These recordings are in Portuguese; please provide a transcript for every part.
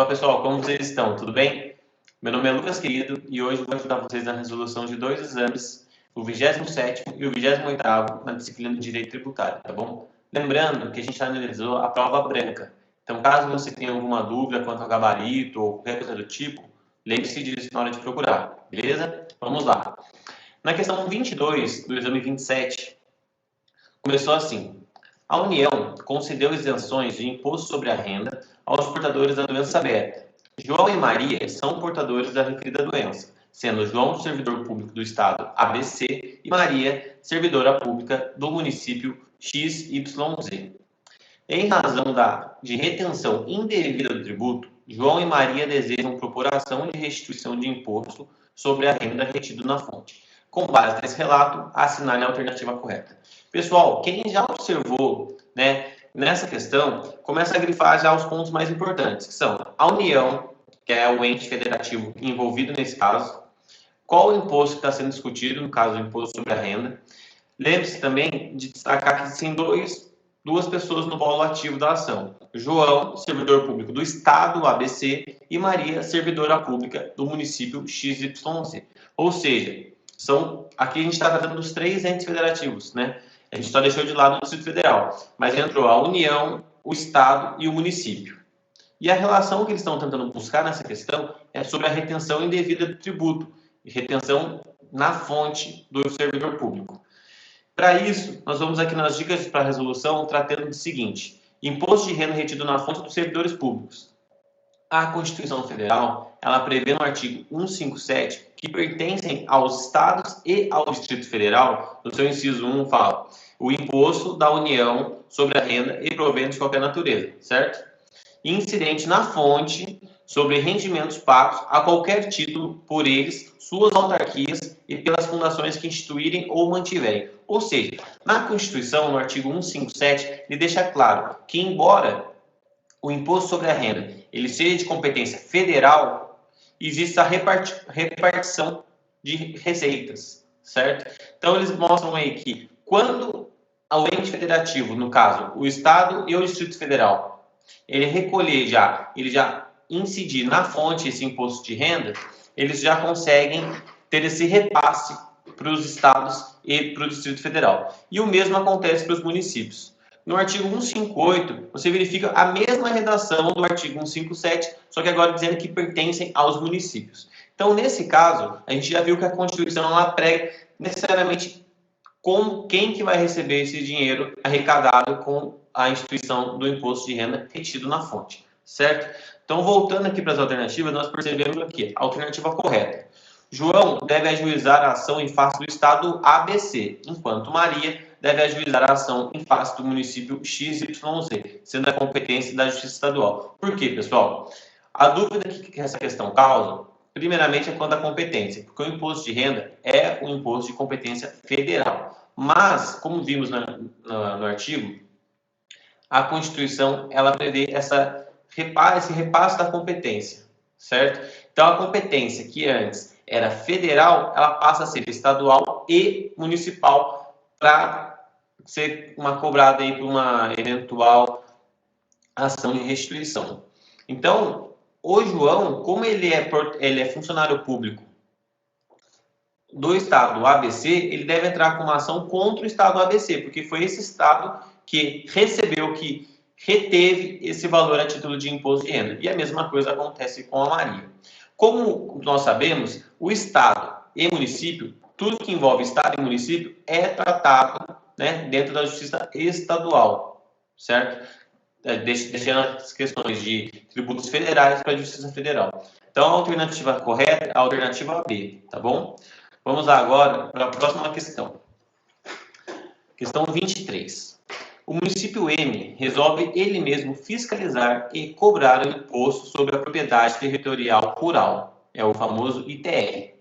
Fala pessoal, como vocês estão? Tudo bem? Meu nome é Lucas Querido e hoje vou ajudar vocês na resolução de dois exames, o 27º e o 28º na disciplina de Direito Tributário, tá bom? Lembrando que a gente analisou a prova branca. Então, caso você tenha alguma dúvida quanto ao gabarito ou qualquer coisa do tipo, lembre-se disso na hora de procurar, beleza? Vamos lá. Na questão 22 do exame 27, começou assim. A União concedeu isenções de imposto sobre a renda aos portadores da doença beta. João e Maria são portadores da referida doença, sendo João servidor público do estado ABC e Maria servidora pública do município XYZ. Em razão de retenção indevida do tributo, João e Maria desejam propor ação de restituição de imposto sobre a renda retido na fonte. Com base nesse relato, assinale a alternativa correta. Pessoal, quem já observou, nessa questão, começa a grifar já os pontos mais importantes, que são a União, que é o ente federativo envolvido nesse caso, qual o imposto que está sendo discutido, no caso, o imposto sobre a renda. Lembre-se também de destacar que tem duas pessoas no polo ativo da ação. João, servidor público do estado ABC, e Maria, servidora pública do município XYZ. Ou seja, aqui a gente está tratando dos três entes federativos, né? A gente só deixou de lado o Distrito Federal, mas entrou a União, o Estado e o município. E a relação que eles estão tentando buscar nessa questão é sobre a retenção indevida do tributo, e retenção na fonte do servidor público. Para isso, nós vamos aqui nas dicas para a resolução tratando do seguinte: imposto de renda retido na fonte dos servidores públicos. A Constituição Federal, ela prevê no artigo 157 que pertencem aos estados e ao Distrito Federal, no seu inciso 1 fala, o imposto da União sobre a renda e proventos de qualquer natureza, certo? Incidente na fonte sobre rendimentos pagos a qualquer título por eles, suas autarquias e pelas fundações que instituírem ou mantiverem. Ou seja, na Constituição, no artigo 157, ele deixa claro que, embora o imposto sobre a renda ele seja de competência federal, existe a repartição de receitas, certo? Então, eles mostram aí que quando o ente federativo, no caso, o Estado e o Distrito Federal, ele recolher ele já incidir na fonte esse imposto de renda, eles já conseguem ter esse repasse para os estados e para o Distrito Federal. E o mesmo acontece para os municípios. No artigo 158, você verifica a mesma redação do artigo 157, só que agora dizendo que pertencem aos municípios. Então, nesse caso, a gente já viu que a Constituição ela prega necessariamente quem que vai receber esse dinheiro arrecadado com a instituição do imposto de renda retido na fonte, certo? Então, voltando aqui para as alternativas, nós percebemos aqui a alternativa correta. João deve ajuizar a ação em face do estado ABC, enquanto Maria deve ajuizar a ação em face do município XYZ, sendo a competência da Justiça Estadual. Por quê, pessoal? A dúvida que essa questão causa, primeiramente, é quanto à competência, porque o imposto de renda é um imposto de competência federal. Mas, como vimos no artigo, a Constituição ela prevê esse repasse da competência, certo? Então, a competência que antes era federal, ela passa a ser estadual e municipal para ser cobrada aí por uma eventual ação de restituição. Então, o João, como ele é funcionário público do estado do ABC, ele deve entrar com uma ação contra o estado do ABC, porque foi esse estado que reteve esse valor a título de imposto de renda. E a mesma coisa acontece com a Maria. Como nós sabemos, o estado e município, tudo que envolve estado e município é tratado, dentro da justiça estadual, certo? Deixando as questões de tributos federais para a Justiça Federal. Então, a alternativa correta é a alternativa B, tá bom? Vamos lá agora para a próxima questão. Questão 23. O município M resolve ele mesmo fiscalizar e cobrar o imposto sobre a propriedade territorial rural, é o famoso ITR,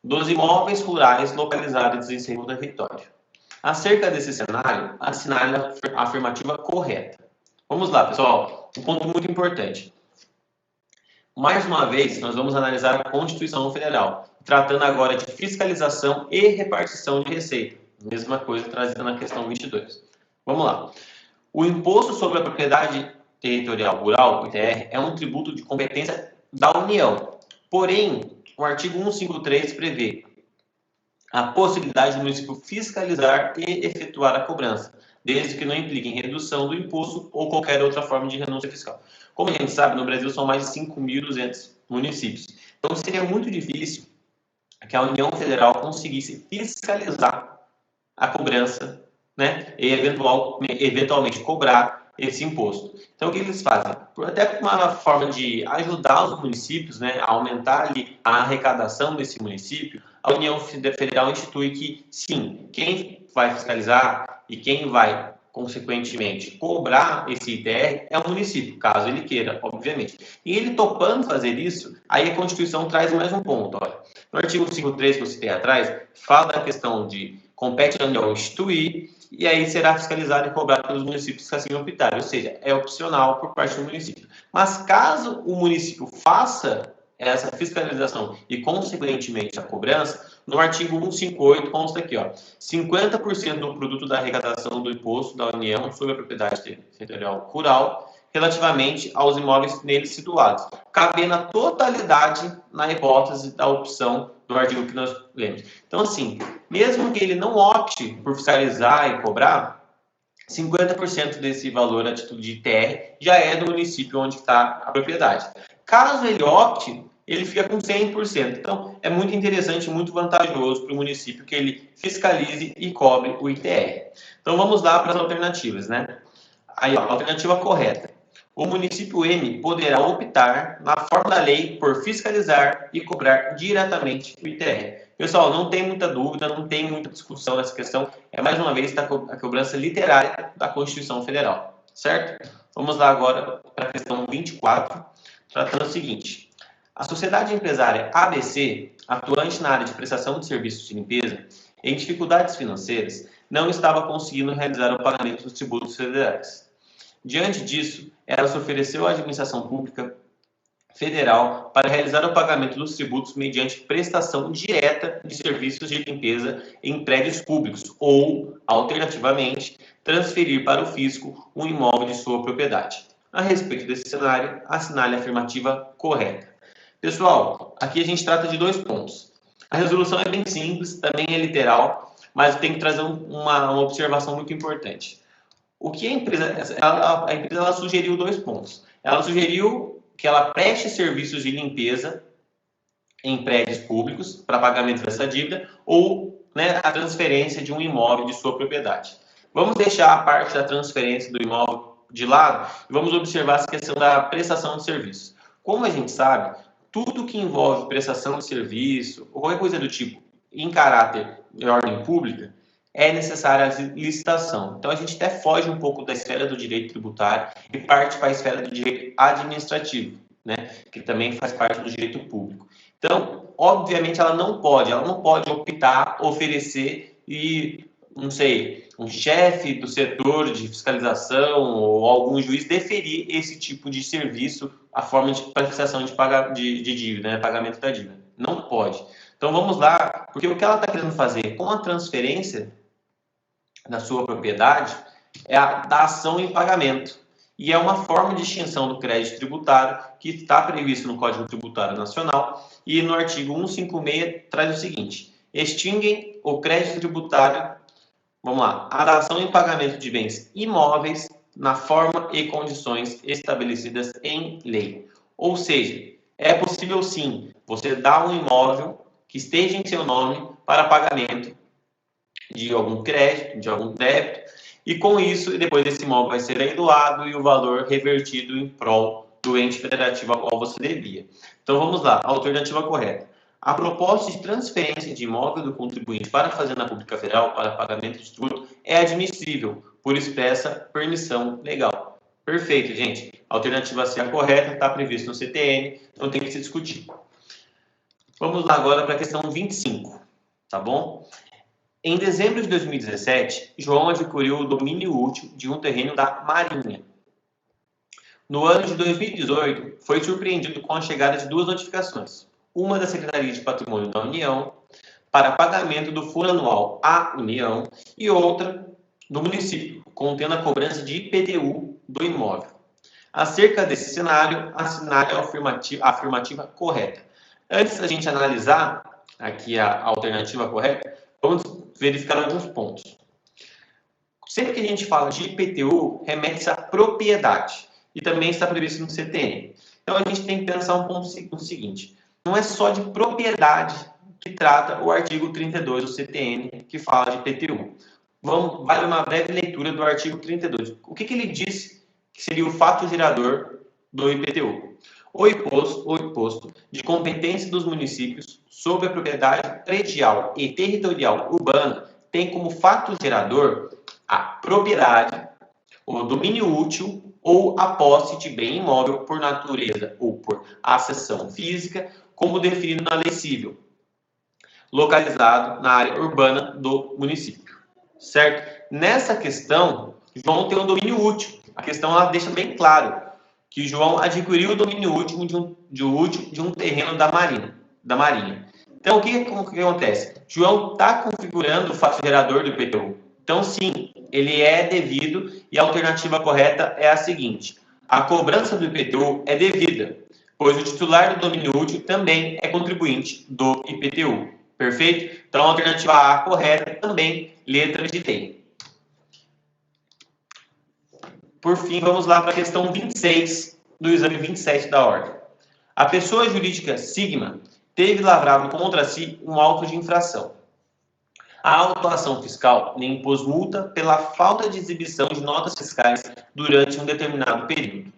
dos imóveis rurais localizados em seu território. Acerca desse cenário, assinale a afirmativa correta. Vamos lá, pessoal. Um ponto muito importante. Mais uma vez, nós vamos analisar a Constituição Federal, tratando agora de fiscalização e repartição de receita. Mesma coisa trazida na questão 22. Vamos lá. O imposto sobre a propriedade Territorial Rural, o ITR, é um tributo de competência da União. Porém, o artigo 153 prevê a possibilidade do município fiscalizar e efetuar a cobrança, desde que não implique em redução do imposto ou qualquer outra forma de renúncia fiscal. Como a gente sabe, no Brasil são mais de 5.200 municípios. Então, seria muito difícil que a União Federal conseguisse fiscalizar a cobrança, né, e eventualmente cobrar esse imposto. Então, o que eles fazem? Até uma forma de ajudar os municípios, né, a aumentar ali a arrecadação desse município, a União Federal institui que, sim, quem vai fiscalizar e quem vai, consequentemente, cobrar esse ITR é o município, caso ele queira, obviamente. E ele topando fazer isso, aí a Constituição traz mais um ponto. Olha, no artigo 53 que eu citei atrás, fala da questão de compete à União instituir, e aí será fiscalizado e cobrado pelos municípios que assim optarem, ou seja, é opcional por parte do município. Mas caso o município faça essa fiscalização e, consequentemente, a cobrança, no artigo 158 consta aqui, ó, 50% do produto da arrecadação do imposto da União sobre a propriedade territorial rural relativamente aos imóveis neles situados, cabendo a totalidade na hipótese da opção do artigo que nós lemos. Então, assim, mesmo que ele não opte por fiscalizar e cobrar, 50% desse valor a título de ITR já é do município onde está a propriedade. Caso ele opte, ele fica com 100%. Então, é muito interessante, muito vantajoso para o município que ele fiscalize e cobre o ITR. Então, vamos lá para as alternativas, né? Aí, ó, a alternativa correta. O município M poderá optar, na forma da lei, por fiscalizar e cobrar diretamente o ITR. Pessoal, não tem muita dúvida, não tem muita discussão nessa questão. É, mais uma vez, a cobrança literária da Constituição Federal, certo? Vamos lá agora para a questão 24, tratando o seguinte. A sociedade empresária ABC, atuante na área de prestação de serviços de limpeza, em dificuldades financeiras, não estava conseguindo realizar o pagamento dos tributos federais. Diante disso, ela se ofereceu à administração pública federal para realizar o pagamento dos tributos mediante prestação direta de serviços de limpeza em prédios públicos ou, alternativamente, transferir para o fisco um imóvel de sua propriedade. A respeito desse cenário, assinale a afirmativa correta. Pessoal, aqui a gente trata de dois pontos. A resolução é bem simples, também é literal, mas tem que trazer uma observação muito importante. O que a empresa, ela sugeriu dois pontos. Ela sugeriu que ela preste serviços de limpeza em prédios públicos para pagamento dessa dívida ou, né, a transferência de um imóvel de sua propriedade. Vamos deixar a parte da transferência do imóvel de lado e vamos observar essa questão da prestação de serviço. Como a gente sabe, tudo que envolve prestação de serviço ou qualquer coisa do tipo em caráter de ordem pública, é necessária a licitação. Então, a gente até foge um pouco da esfera do direito tributário e parte para a esfera do direito administrativo, né? Que também faz parte do direito público. Então, obviamente, ela não pode optar, oferecer e, não sei, um chefe do setor de fiscalização ou algum juiz deferir esse tipo de serviço, a forma de prestação de dívida, né? Pagamento da dívida. Não pode. Então, vamos lá, porque o que ela está querendo fazer com a transferência da sua propriedade é a da ação em pagamento. E é uma forma de extinção do crédito tributário que está previsto no Código Tributário Nacional e no artigo 156 traz o seguinte: extinguem o crédito tributário, vamos lá, a dação em pagamento de bens imóveis na forma e condições estabelecidas em lei. Ou seja, é possível sim você dar um imóvel que esteja em seu nome para pagamento de algum crédito, de algum débito, e com isso, depois esse imóvel vai ser leiloado e o valor revertido em prol do ente federativo ao qual você devia. Então vamos lá, a alternativa correta. A proposta de transferência de imóvel do contribuinte para a Fazenda Pública Federal para pagamento de tributo é admissível por expressa permissão legal. Perfeito, gente. A alternativa C é a correta, está previsto no CTN, não tem que se discutir. Vamos lá agora para a questão 25, tá bom? Em dezembro de 2017, João adquiriu o domínio útil de um terreno da Marinha. No ano de 2018, foi surpreendido com a chegada de duas notificações. Uma da Secretaria de Patrimônio da União, para pagamento do furo anual à União, e outra do município, contendo a cobrança de IPTU do imóvel. Acerca desse cenário, assinale a afirmativa correta. Antes da gente analisar aqui a alternativa correta, vamos verificar alguns pontos. Sempre que a gente fala de IPTU, remete-se à propriedade e também está previsto no CTN. Então a gente tem que pensar um ponto no seguinte: não é só de propriedade que trata o artigo 32 do CTN, que fala de IPTU. Vale uma breve leitura do artigo 32. O que ele diz que seria o fato gerador do IPTU? O imposto de competência dos municípios sobre a propriedade predial e territorial urbana tem como fato gerador a propriedade, o domínio útil ou a posse de bem imóvel por natureza ou por acessão física, como definido na lei civil, localizado na área urbana do município. Certo? Nessa questão, João tem um domínio útil. A questão ela deixa bem claro que João adquiriu o domínio útil de um terreno da Marinha. Então, o que acontece? João está configurando o fato gerador do IPTU. Então, sim, ele é devido e a alternativa correta é a seguinte: a cobrança do IPTU é devida, pois o titular do domínio útil também é contribuinte do IPTU. Perfeito? Então, a alternativa A correta também, letra de D. Por fim, vamos lá para a questão 26 do exame 27 da ordem. A pessoa jurídica Sigma teve lavrado contra si um auto de infração. A autuação fiscal lhe impôs multa pela falta de exibição de notas fiscais durante um determinado período.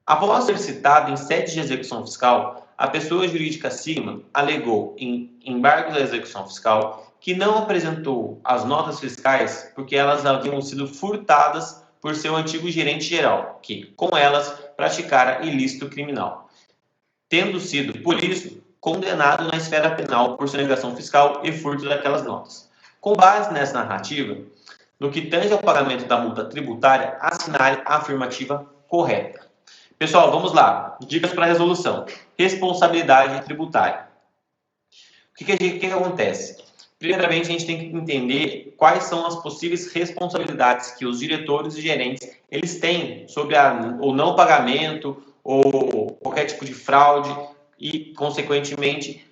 Após ser citada em sede de execução fiscal, a pessoa jurídica Sigma alegou em embargo da execução fiscal que não apresentou as notas fiscais porque elas haviam sido furtadas por seu antigo gerente geral, que, com elas, praticara ilícito criminal, tendo sido, por isso, condenado na esfera penal por sonegação fiscal e furto daquelas notas. Com base nessa narrativa, no que tange ao pagamento da multa tributária, assinale a afirmativa correta. Pessoal, vamos lá. Dicas para resolução. Responsabilidade tributária. O que acontece? Primeiramente, a gente tem que entender quais são as possíveis responsabilidades que os diretores e gerentes eles têm sobre o não pagamento ou qualquer tipo de fraude e, consequentemente,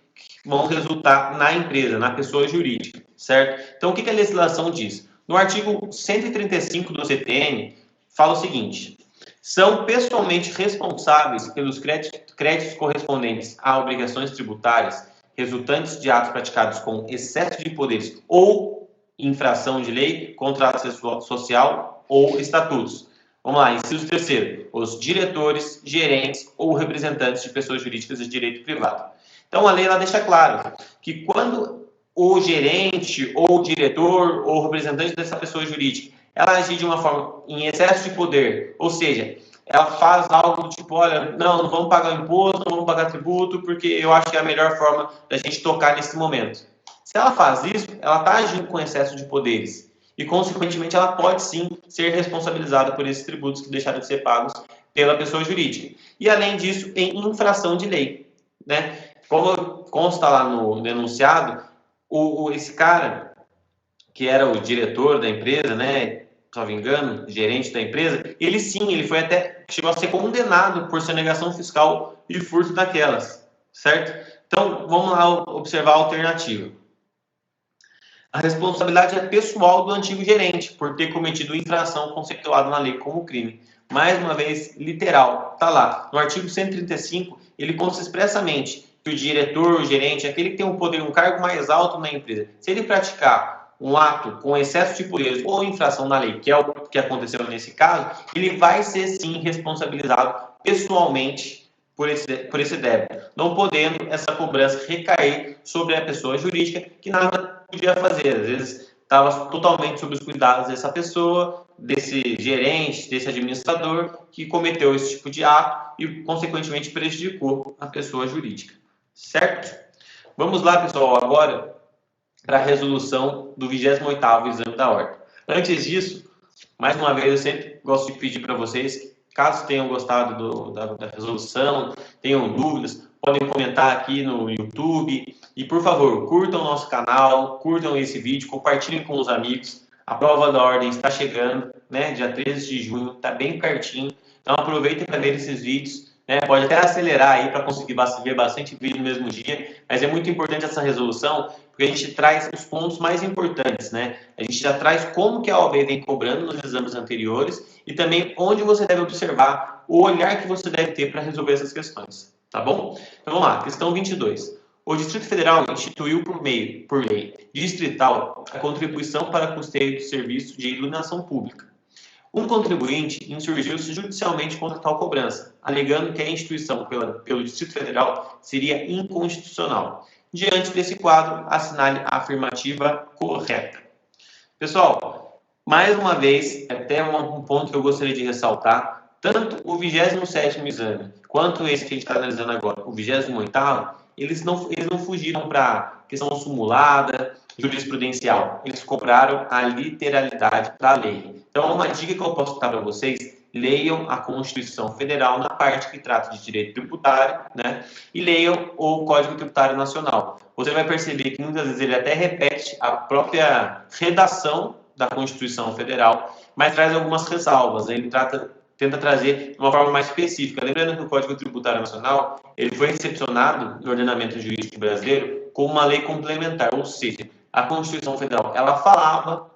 vão resultar na empresa, na pessoa jurídica, certo? Então, o que a legislação diz? No artigo 135 do CTN, fala o seguinte: são pessoalmente responsáveis pelos créditos correspondentes a obrigações tributárias resultantes de atos praticados com excesso de poderes ou infração de lei, contrato social ou estatutos. Vamos lá, inciso terceiro: os diretores, gerentes ou representantes de pessoas jurídicas de direito privado. Então, a lei ela deixa claro que quando o gerente ou o diretor ou representante dessa pessoa jurídica ela agir de uma forma em excesso de poder, ou seja, ela faz algo do tipo: olha, não vamos pagar imposto, não vamos pagar tributo, porque eu acho que é a melhor forma da gente tocar nesse momento. Se ela faz isso, ela está agindo com excesso de poderes. E, consequentemente, ela pode sim ser responsabilizada por esses tributos que deixaram de ser pagos pela pessoa jurídica. E, além disso, em infração de lei, né? Como consta lá no denunciado, esse cara, que era o diretor da empresa, né? Se não me engano, gerente da empresa, ele foi até, chegou a ser condenado por sonegação fiscal e furto daquelas, certo? Então, vamos lá observar a alternativa. A responsabilidade é pessoal do antigo gerente por ter cometido infração conceituada na lei como crime. Mais uma vez, literal, está lá. No artigo 135, ele consta expressamente que o diretor, o gerente, aquele que tem um poder, um cargo mais alto na empresa, se ele praticar um ato com excesso de poderes ou infração na lei, que é o que aconteceu nesse caso, ele vai ser sim responsabilizado pessoalmente por esse débito, não podendo essa cobrança recair sobre a pessoa jurídica que nada podia fazer. Às vezes estava totalmente sob os cuidados dessa pessoa, desse gerente, desse administrador que cometeu esse tipo de ato e, consequentemente, prejudicou a pessoa jurídica. Certo? Vamos lá, pessoal, agora para a resolução do 28º exame da ordem. Antes disso, mais uma vez, eu sempre gosto de pedir para vocês, caso tenham gostado da resolução, tenham dúvidas, podem comentar aqui no YouTube. E, por favor, curtam o nosso canal, curtam esse vídeo, compartilhem com os amigos. A prova da ordem está chegando, né? Dia 13 de junho, está bem pertinho. Então aproveita para ver esses vídeos, né? Pode até acelerar aí para conseguir ver bastante vídeo no mesmo dia, mas é muito importante essa resolução, porque a gente traz os pontos mais importantes, né? A gente já traz como que a OAB vem cobrando nos exames anteriores e também onde você deve observar o olhar que você deve ter para resolver essas questões, tá bom? Então vamos lá, questão 22. O Distrito Federal instituiu por lei distrital a contribuição para custeio do serviço de iluminação pública. Um contribuinte insurgiu-se judicialmente contra tal cobrança, alegando que a instituição pelo Distrito Federal seria inconstitucional. Diante desse quadro, assinale a afirmativa correta. Pessoal, mais uma vez, até um ponto que eu gostaria de ressaltar, tanto o 27º exame, quanto esse que a gente está analisando agora, o 28º, eles não fugiram para questão simulada, jurisprudencial. Eles cobraram a literalidade da lei. Então, uma dica que eu posso dar para vocês, leiam a Constituição Federal na parte que trata de direito tributário, né? E leiam o Código Tributário Nacional. Você vai perceber que muitas vezes ele até repete a própria redação da Constituição Federal, mas traz algumas ressalvas, né? Ele tenta trazer de uma forma mais específica. Lembrando que o Código Tributário Nacional ele foi recepcionado no ordenamento jurídico brasileiro como uma lei complementar, ou seja, a Constituição Federal ela falava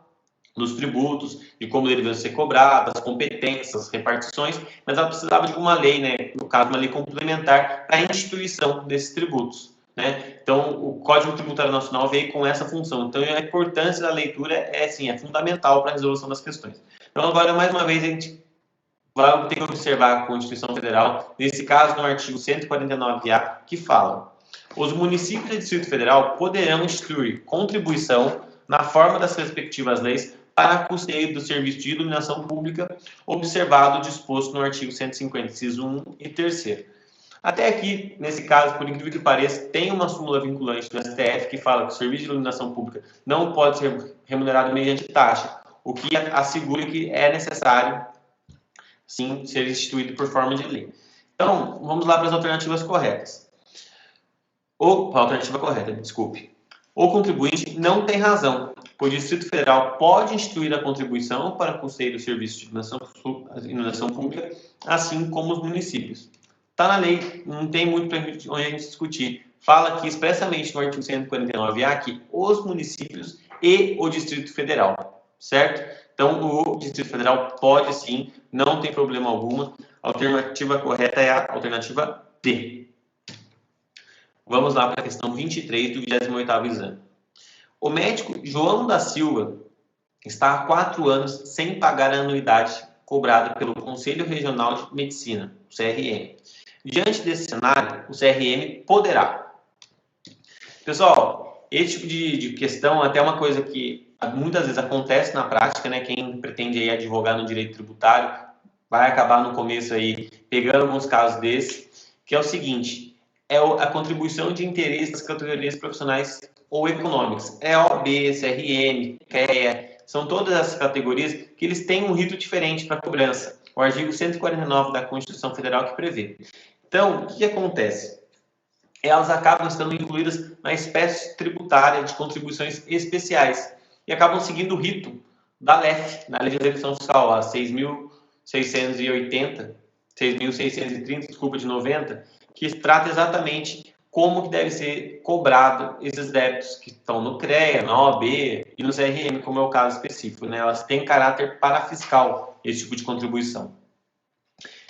dos tributos, de como deveriam ser cobrados, as competências, repartições, mas ela precisava de uma lei, né? No caso, uma lei complementar para a instituição desses tributos, né? Então, o Código Tributário Nacional veio com essa função. Então, a importância da leitura é fundamental para a resolução das questões. Então, agora, mais uma vez, a gente vai ter que observar a Constituição Federal, nesse caso, no artigo 149-A, que fala: os municípios do Distrito Federal poderão instituir contribuição na forma das respectivas leis para custeio do serviço de iluminação pública, observado o disposto no artigo 150, inciso 1 e 3º. Até aqui, nesse caso, por incrível que pareça, tem uma súmula vinculante do STF que fala que o serviço de iluminação pública não pode ser remunerado mediante taxa, o que assegura que é necessário, sim, ser instituído por forma de lei. Então, vamos lá para as alternativas corretas. A alternativa correta, desculpe. O contribuinte não tem razão, pois o Distrito Federal pode instituir a contribuição para custeio do serviço de iluminação pública, assim como os municípios. Está na lei, não tem muito para onde a gente discutir. Fala aqui expressamente no artigo 149-A que os municípios e o Distrito Federal, certo? Então, o Distrito Federal pode sim, não tem problema alguma. A alternativa correta é a alternativa D. Vamos lá para a questão 23 do 28º exame. O médico João da Silva está há 4 anos sem pagar a anuidade cobrada pelo Conselho Regional de Medicina, o CRM. Diante desse cenário, o CRM poderá. Pessoal, esse tipo de questão é até uma coisa que muitas vezes acontece na prática, né? Quem pretende aí advogar no direito tributário vai acabar no começo aí pegando alguns casos desses, que é o seguinte: é a contribuição de interesse das categorias profissionais ou econômicas. É OAB, CRM, CREA, são todas essas categorias que eles têm um rito diferente para cobrança. O artigo 149 da Constituição Federal que prevê. Então, o que acontece? Elas acabam estando incluídas na espécie tributária de contribuições especiais e acabam seguindo o rito da LEF, na Lei de Execução Fiscal, a 6.630, desculpa, de 90, que trata exatamente como que deve ser cobrado esses débitos que estão no CREA, na OAB e no CRM, como é o caso específico, né? Elas têm caráter parafiscal, esse tipo de contribuição.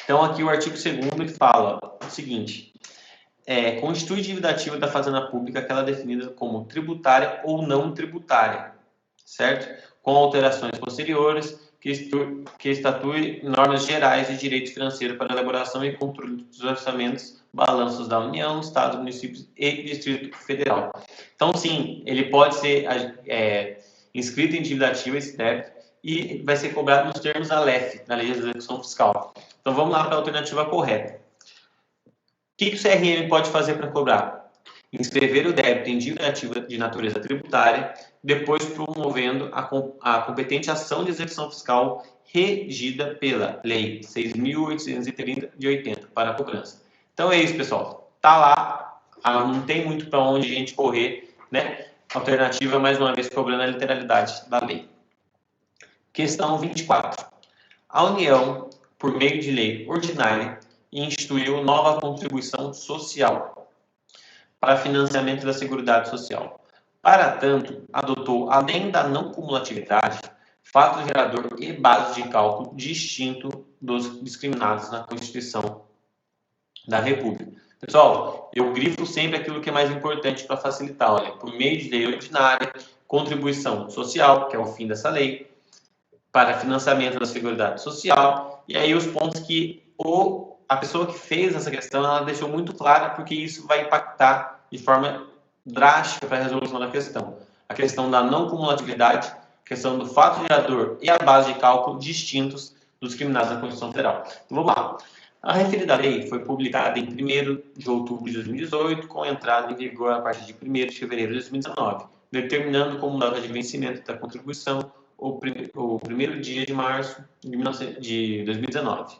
Então, aqui o artigo 2º fala o seguinte: constitui dívida ativa da Fazenda Pública aquela definida como tributária ou não tributária, certo? Com alterações posteriores que estatue normas gerais de direito financeiro para elaboração e controle dos orçamentos, balanços da União, Estados, municípios e Distrito Federal. Então, sim, ele pode ser inscrito em dívida ativa esse débito e vai ser cobrado nos termos da LEF, da Lei de Execução Fiscal. Então, vamos lá para a alternativa correta. O que o CRM pode fazer para cobrar? Inscrever o débito em dívida ativa de natureza tributária, depois promovendo a competente ação de execução fiscal regida pela Lei 6.830 de 80 para a cobrança. Então é isso, pessoal. Tá lá, não tem muito para onde a gente correr, né? Alternativa, mais uma vez, cobrando a literalidade da lei. Questão 24. A União por meio de lei ordinária, e instituiu nova contribuição social para financiamento da Seguridade Social. Para tanto, adotou, além da não cumulatividade, fato gerador e base de cálculo distinto dos discriminados na Constituição da República. Pessoal, eu grifo sempre aquilo que é mais importante para facilitar. Olha, por meio de lei ordinária, contribuição social, que é o fim dessa lei, para financiamento da Seguridade Social, e aí os pontos que a pessoa que fez essa questão, ela deixou muito clara, porque isso vai impactar de forma drástica para a resolução da questão. A questão da não cumulatividade, a questão do fato gerador e a base de cálculo distintos dos discriminados na Constituição Federal. Então, vamos lá. A referida lei foi publicada em 1º de outubro de 2018, com entrada em vigor a partir de 1º de fevereiro de 2019, determinando como data de vencimento da contribuição o 1º dia de março de 2019.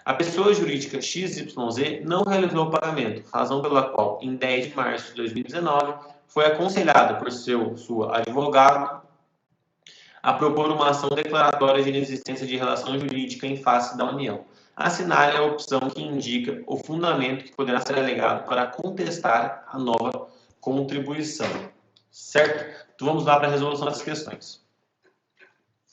A pessoa jurídica XYZ não realizou o pagamento, razão pela qual, em 10 de março de 2019, foi aconselhada por sua advogada a propor uma ação declaratória de inexistência de relação jurídica em face da União. Assinale a opção que indica o fundamento que poderá ser alegado para contestar a nova contribuição. Certo? Então vamos lá para a resolução das questões.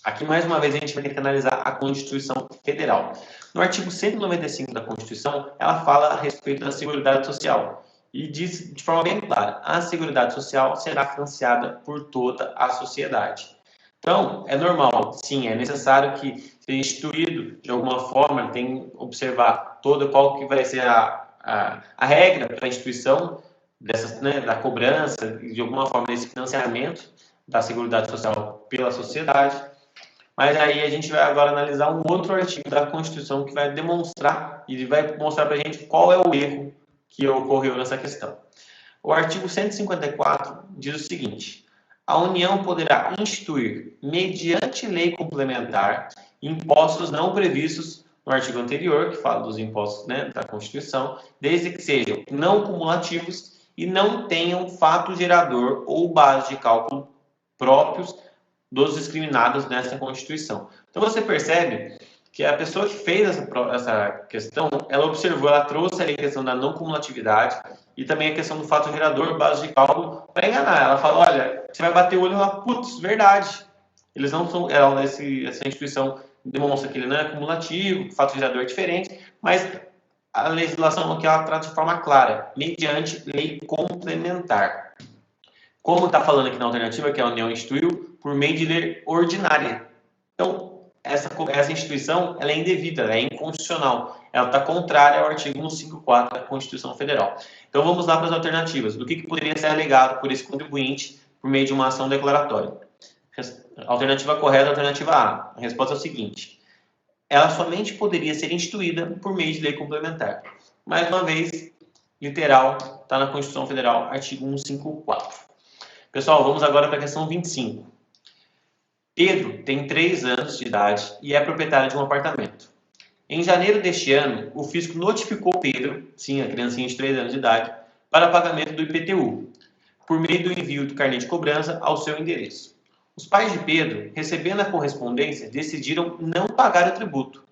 Aqui, mais uma vez, a gente vai ter que analisar a Constituição Federal. No artigo 195 da Constituição, ela fala a respeito da Seguridade Social e diz de forma bem clara: a Seguridade Social será financiada por toda a sociedade. Então, é normal, sim, é necessário que seja instituído de alguma forma, tem que observar qual que vai ser a regra para a instituição dessas, né, da cobrança, de alguma forma, desse financiamento da Seguridade Social pela sociedade. Mas aí a gente vai agora analisar um outro artigo da Constituição que vai demonstrar e vai mostrar para a gente qual é o erro que ocorreu nessa questão. O artigo 154 diz o seguinte: a União poderá instituir, mediante lei complementar, impostos não previstos no artigo anterior, que fala dos impostos, né, da Constituição, desde que sejam não cumulativos e não tenham fato gerador ou base de cálculo próprios dos discriminados nessa Constituição. Então você percebe que a pessoa que fez essa questão, ela observou, ela trouxe ali a questão da não cumulatividade e também a questão do fato gerador, base de cálculo, para enganar. Ela fala: olha, você vai bater o olho lá, putz, verdade. Eles não são, essa instituição demonstra que ele não é cumulativo, que o fato gerador é diferente, mas a legislação aqui ela trata de forma clara, mediante lei complementar. Como está falando aqui na alternativa, que a União instituiu por meio de lei ordinária. Então, essa instituição ela é indevida, ela é inconstitucional. Ela está contrária ao artigo 154 da Constituição Federal. Então, vamos lá para as alternativas. Do que poderia ser alegado por esse contribuinte por meio de uma ação declaratória? Alternativa correta, alternativa A. A resposta é o seguinte: ela somente poderia ser instituída por meio de lei complementar. Mais uma vez, literal, está na Constituição Federal, artigo 154. Pessoal, vamos agora para a questão 25. Pedro tem 3 anos de idade e é proprietário de um apartamento. Em janeiro deste ano, o fisco notificou Pedro, sim, a criancinha de 3 anos de idade, para pagamento do IPTU, por meio do envio do carnê de cobrança ao seu endereço. Os pais de Pedro, recebendo a correspondência, decidiram não pagar o tributo,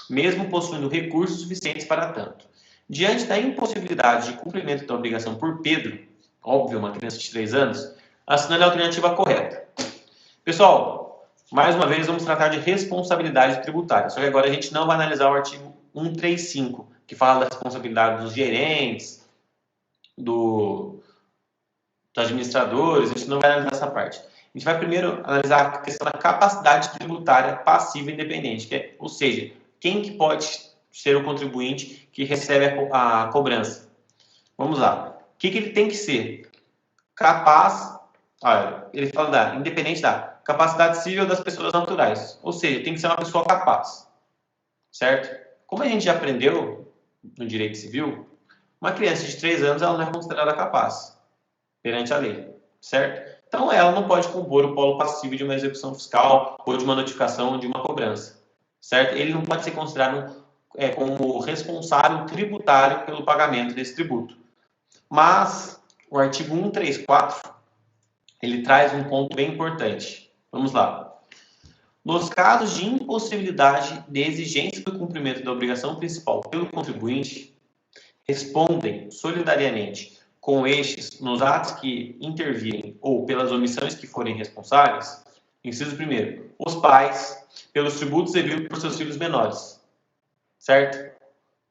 mesmo possuindo recursos suficientes para tanto. Diante da impossibilidade de cumprimento da obrigação por Pedro, óbvio, uma criança de 3 anos, assinale a alternativa correta. Pessoal, mais uma vez vamos tratar de responsabilidade tributária, só que agora a gente não vai analisar o artigo 135, que fala da responsabilidade dos gerentes, dos administradores. A gente não vai analisar essa parte. A gente vai primeiro analisar a questão da capacidade tributária passiva independente, ou seja, quem que pode ser o contribuinte que recebe a cobrança. Vamos lá. O que ele tem que ser? Capaz. Olha, ele fala independente da capacidade civil das pessoas naturais. Ou seja, tem que ser uma pessoa capaz. Certo? Como a gente já aprendeu no direito civil, uma criança de 3 anos ela não é considerada capaz perante a lei. Certo? Então, ela não pode compor o polo passivo de uma execução fiscal ou de uma notificação ou de uma cobrança. Certo? Ele não pode ser considerado como responsável tributário pelo pagamento desse tributo. Mas o artigo 134 ele traz um ponto bem importante. Vamos lá. Nos casos de impossibilidade de exigência do cumprimento da obrigação principal pelo contribuinte, respondem solidariamente com estes nos atos que intervirem ou pelas omissões que forem responsáveis. Inciso 1º, os pais, pelos tributos devidos por seus filhos menores. Certo?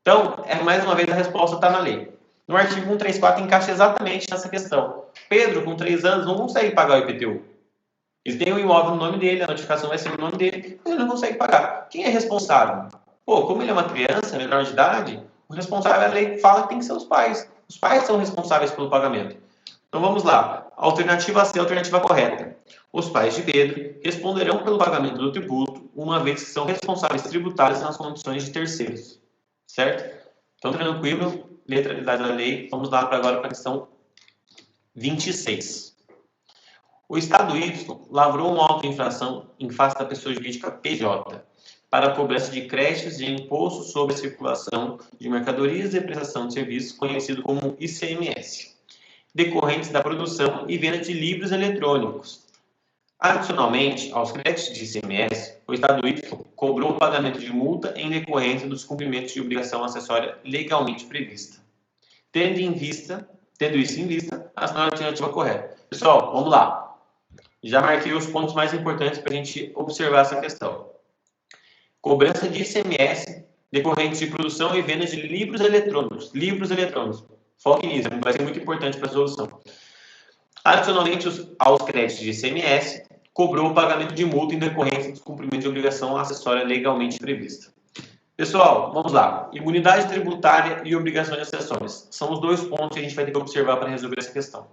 Então, mais uma vez, a resposta está na lei. No artigo 134 encaixa exatamente nessa questão. Pedro, com 3 anos, não consegue pagar o IPTU. Ele tem um imóvel no nome dele, a notificação vai ser no nome dele, mas ele não consegue pagar. Quem é responsável? Pô, como ele é uma criança, menor de idade, o responsável, a lei fala que tem que ser os pais. Os pais são responsáveis pelo pagamento. Então vamos lá. Alternativa C, alternativa correta. Os pais de Pedro responderão pelo pagamento do tributo, uma vez que são responsáveis tributários nas condições de terceiros. Certo? Então, tranquilo, letralidade da lei. Vamos lá agora para a questão 26. O Estado Y lavrou uma auto-infração em face da pessoa jurídica PJ para a cobrança de créditos de imposto sobre a circulação de mercadorias e prestação de serviços, conhecido como ICMS, decorrentes da produção e venda de livros eletrônicos. Adicionalmente, aos créditos de ICMS, o Estado Y cobrou o pagamento de multa em decorrência dos cumprimentos de obrigação acessória legalmente prevista. Tendo isso em vista, a alternativa correta. Pessoal, vamos lá. Já marquei os pontos mais importantes para a gente observar essa questão. Cobrança de ICMS decorrente de produção e venda de livros eletrônicos. Livros eletrônicos. Foque nisso, vai ser muito importante para a solução. Adicionalmente aos créditos de ICMS, cobrou o pagamento de multa em decorrência dos cumprimentos de obrigação acessória legalmente prevista. Pessoal, vamos lá. Imunidade tributária e obrigações acessórias. São os dois pontos que a gente vai ter que observar para resolver essa questão.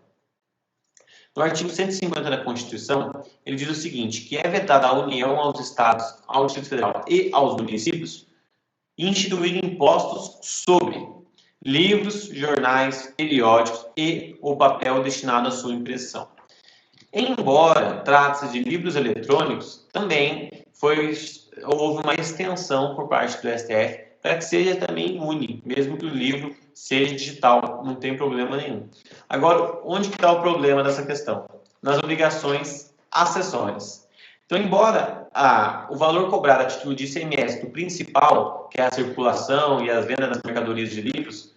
No artigo 150 da Constituição, ele diz o seguinte, que é vedada à União, aos Estados, ao Distrito Federal e aos municípios instituir impostos sobre livros, jornais, periódicos e o papel destinado à sua impressão. Embora trate-se de livros eletrônicos, também houve uma extensão por parte do STF para que seja também imune, mesmo que o livro seja digital, não tem problema nenhum. Agora, onde que está o problema dessa questão? Nas obrigações acessórias. Então, embora o valor cobrado a título de ICMS do principal, que é a circulação e a venda das mercadorias de livros,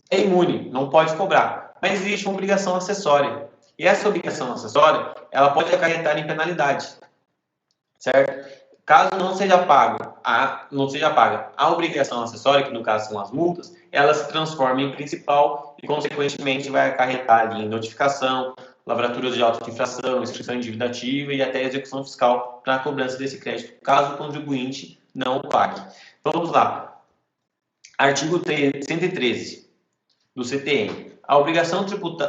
é imune, não pode cobrar. Mas existe uma obrigação acessória. E essa obrigação acessória, ela pode acarretar em penalidade. Certo? Caso não seja paga a obrigação acessória, que no caso são as multas, ela se transforma em principal e, consequentemente, vai acarretar ali em notificação, lavraturas de auto-infração, inscrição em dívida ativa e até execução fiscal para a cobrança desse crédito, caso o contribuinte não o pague. Então, vamos lá. Artigo 113 do CTN. A obrigação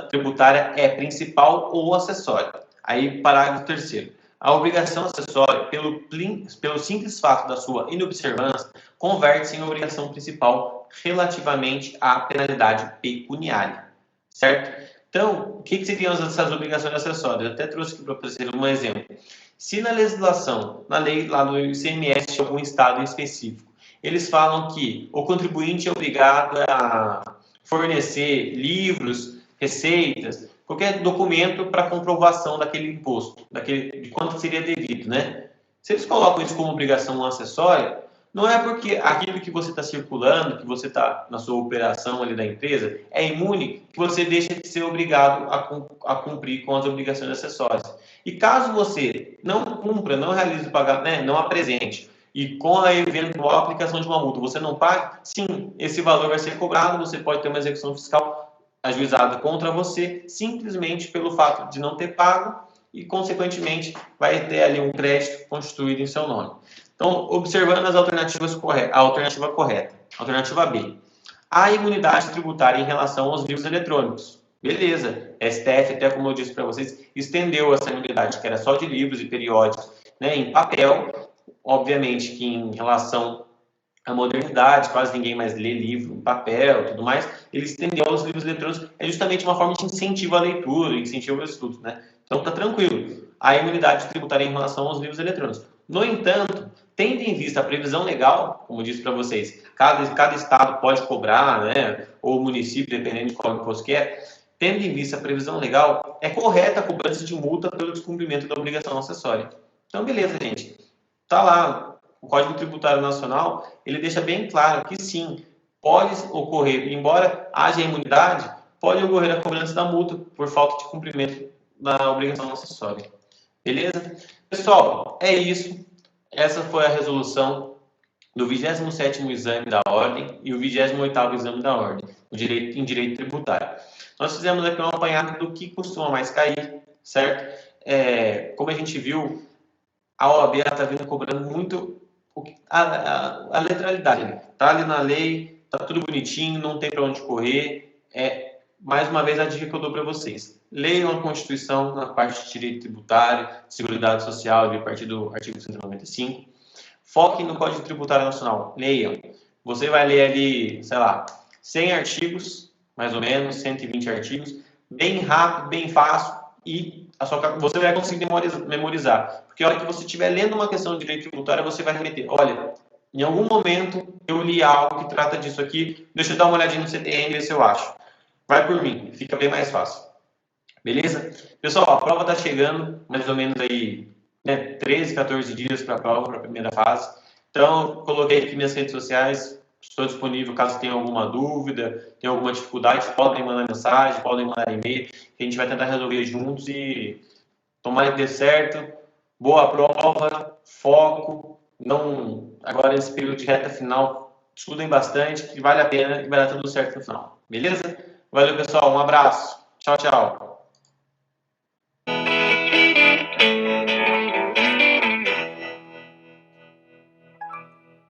tributária é principal ou acessória. Aí, parágrafo 3º. A obrigação acessória, pelo simples fato da sua inobservância, converte-se em obrigação principal relativamente à penalidade pecuniária. Certo? Então, o que seriam essas obrigações acessórias? Eu até trouxe aqui para vocês um exemplo. Se na legislação, na lei lá do ICMS de algum estado em específico, eles falam que o contribuinte é obrigado a fornecer livros, receitas, qualquer documento para comprovação daquele imposto, de quanto seria devido, né? Se eles colocam isso como obrigação acessória, não é porque aquilo que você está circulando, que você está na sua operação ali da empresa, é imune, que você deixa de ser obrigado a cumprir com as obrigações acessórias. E caso você não cumpra, não realize o pagamento, né, não apresente, e com a eventual aplicação de uma multa você não paga, sim, esse valor vai ser cobrado, você pode ter uma execução fiscal ajuizada contra você, simplesmente pelo fato de não ter pago e, consequentemente, vai ter ali um crédito constituído em seu nome. Então, observando as alternativas corretas, a alternativa correta, alternativa B, a imunidade tributária em relação aos livros eletrônicos. Beleza, STF, até como eu disse para vocês, estendeu essa imunidade, que era só de livros e periódicos, né, em papel. Obviamente que em relação à modernidade, quase ninguém mais lê livro em papel e tudo mais, ele estendeu aos livros eletrônicos, é justamente uma forma de incentivo à leitura, incentivo ao estudo, né? Então tá tranquilo, a imunidade tributária em relação aos livros eletrônicos. No entanto, tendo em vista a previsão legal, como eu disse para vocês, cada estado pode cobrar, né, ou município, dependendo de qual imposto que é, tendo em vista a previsão legal, é correta a cobrança de multa pelo descumprimento da obrigação acessória. Então, beleza, gente. tá lá, o Código Tributário Nacional, ele deixa bem claro que sim, pode ocorrer, embora haja imunidade, pode ocorrer a cobrança da multa por falta de cumprimento da obrigação acessória. Beleza? Pessoal, é isso. Essa foi a resolução do 27º exame da ordem e o 28º exame da ordem, em direito tributário. Nós fizemos aqui um apanhado do que costuma mais cair, certo? Como a gente viu, a OAB está vindo cobrando muito a letralidade. Está ali na lei, está tudo bonitinho, não tem para onde correr. Mais uma vez, a dica que eu dou para vocês. Leiam a Constituição na parte de direito tributário, Seguridade Social, a partir do artigo 195. Foquem no Código Tributário Nacional. Leiam. Você vai ler ali, sei lá, 100 artigos, mais ou menos, 120 artigos, bem rápido, bem fácil, e você vai conseguir memorizar. Porque a hora que você estiver lendo uma questão de direito tributário, você vai remeter. Olha, em algum momento eu li algo que trata disso aqui, deixa eu dar uma olhadinha no CTN e ver se eu acho. Vai por mim, fica bem mais fácil. Beleza? Pessoal, a prova está chegando, mais ou menos aí, 13, 14 dias para a prova, para a primeira fase. Então, coloquei aqui minhas redes sociais, estou disponível caso tenha alguma dúvida, tenha alguma dificuldade, podem mandar mensagem, podem mandar e-mail, que a gente vai tentar resolver juntos e tomara que dê certo. Boa prova, foco, agora nesse período de reta final, estudem bastante, que vale a pena e vai dar tudo certo no final. Beleza? Valeu, pessoal, um abraço. Tchau, tchau.